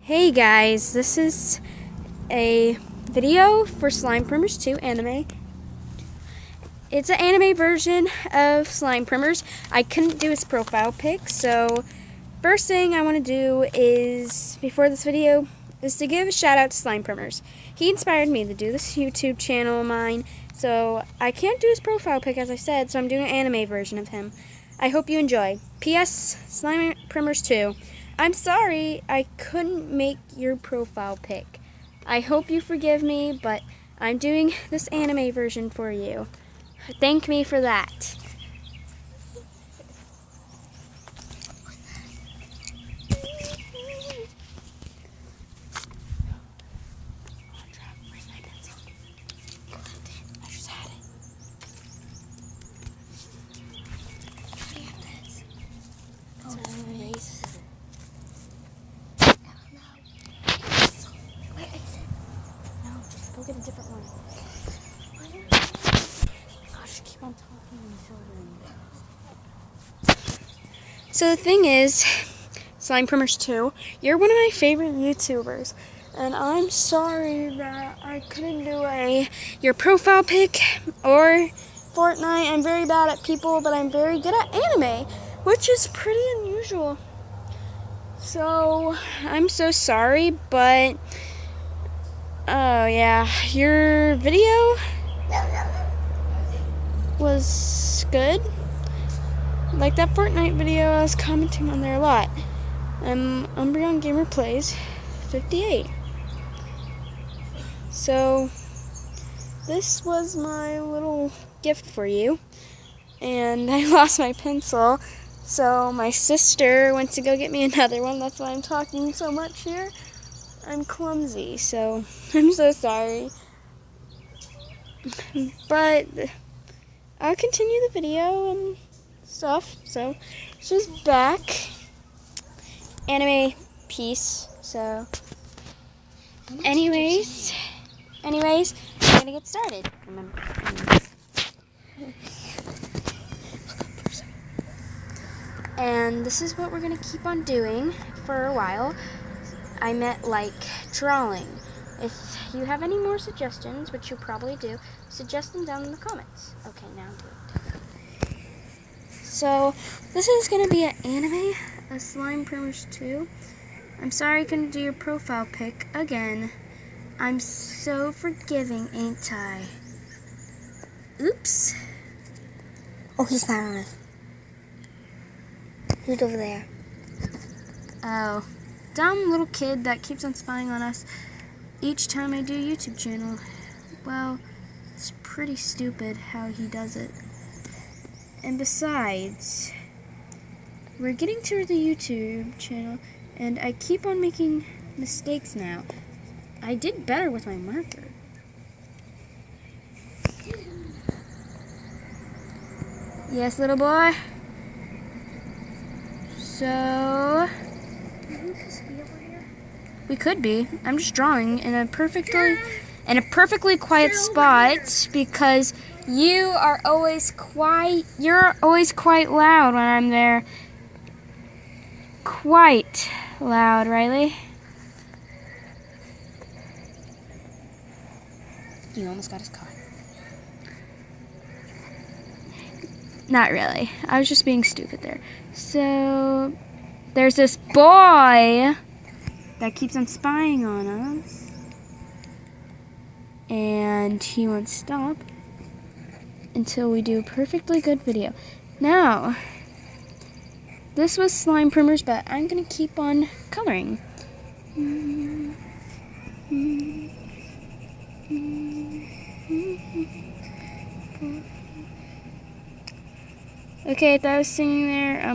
Hey guys, this is a video for Slimeprimers 2 anime. It's an anime version of Slimeprimers. I couldn't do his profile pic, so first thing I want to do is, before this video, is to give a shout out to Slimeprimers. He inspired me to do this YouTube channel of mine, so I can't do his profile pic as I said, so I'm doing an anime version of him. I hope you enjoy. P.S. Slimeprimers 2. I'm sorry I couldn't make your profile pic. I hope you forgive me, but I'm doing this anime version for you. Thank me for that. Where's my pencil? I just had it. How do you have this? Oh, nice. Go get a different one. Gosh, keep on talking and children. So the thing is, Slimeprimers 2, you're one of my favorite YouTubers, and I'm sorry that I couldn't do your profile pic or Fortnite. I'm very bad at people, but I'm very good at anime, which is pretty unusual. So I'm so sorry, but oh yeah, your video was good. Like that Fortnite video, I was commenting on there a lot. Umbreon Gamer Plays 58. So this was my little gift for you. And I lost my pencil, so my sister went to go get me another one. That's why I'm talking so much here. I'm clumsy, so I'm so sorry. But I'll continue the video and stuff. So she's back. Anime piece. So anyways, I'm gonna get started. Remember. And this is what we're gonna keep on doing for a while. I meant like drawing. If you have any more suggestions, which you probably do, suggest them down in the comments. Okay, now do it. So this is gonna be an anime, a Slimeprimers 2. I'm sorry I couldn't do your profile pic again. I'm so forgiving, ain't I? Oops. Oh, he's not on us. Who's over there? Oh. Dumb little kid that keeps on spying on us each time I do a YouTube channel. Well, it's pretty stupid how he does it. And besides, we're getting to the YouTube channel, and I keep on making mistakes now. I did better with my marker. Yes, little boy? So we could be. I'm just drawing in a perfectly quiet spot because you're always quite loud when I'm there. Quite loud, Riley. You almost got us caught. Not really. I was just being stupid there. So there's this boy that keeps on spying on us, and he won't stop until we do a perfectly good video. Now, this was Slimeprimers, but I'm gonna keep on coloring. Okay, that was singing there,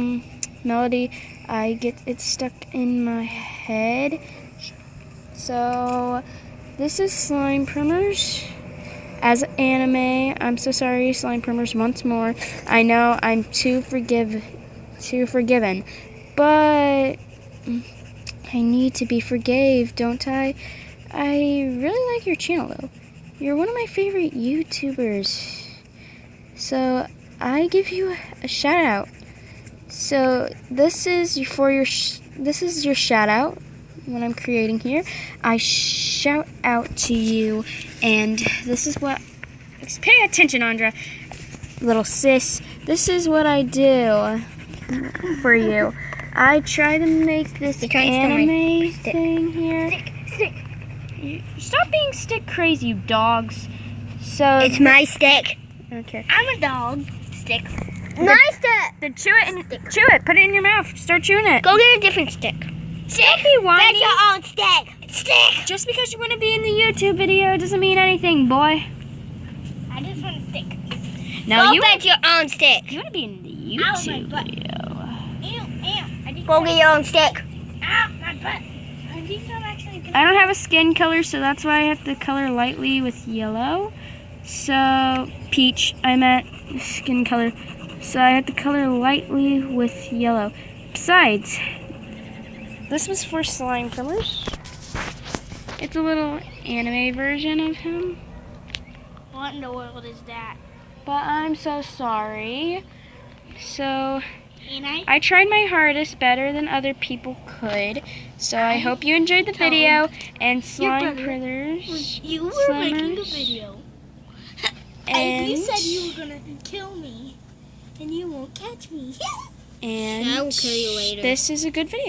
melody. I get it stuck in my head. So this is Slimeprimers as anime. I'm so sorry, Slimeprimers, once more. I know I'm too forgiven, but I need to be forgave, don't I? I really like your channel though. You're one of my favorite YouTubers. So I give you a shout out. So this is your shout out. when I'm creating here, I shout out to you, and this is what, pay attention, Andra, little sis, this is what I do for you. I try to make this anime thing here. Stick. Stop being stick crazy, you dogs. So It's my stick. okay. I'm a dog. Stick. My stick. Then chew it and chew it. Put it in your mouth. Start chewing it. Go get a different stick. Don't be whiny. That's your own stick. Stick. Just because you want to be in the YouTube video doesn't mean anything, boy. I just want a stick. No, Go you get your own stick. you want to be in the Ow, my YouTube butt. video. Ew. Go get your own stick. Ow, my butt. I don't have a skin color, so that's why I have to color lightly with yellow. So, peach, I meant skin color. So I have to color lightly with yellow. Besides, this was for slime primers. It's a little anime version of him. What in the world is that? But I'm so sorry. So, And I tried my hardest, better than other people could. So I hope you enjoyed the video. And slime primers. You were Slimers. making a video. And you said you were gonna kill me, and you won't catch me. And I will kill you later. this is a good video.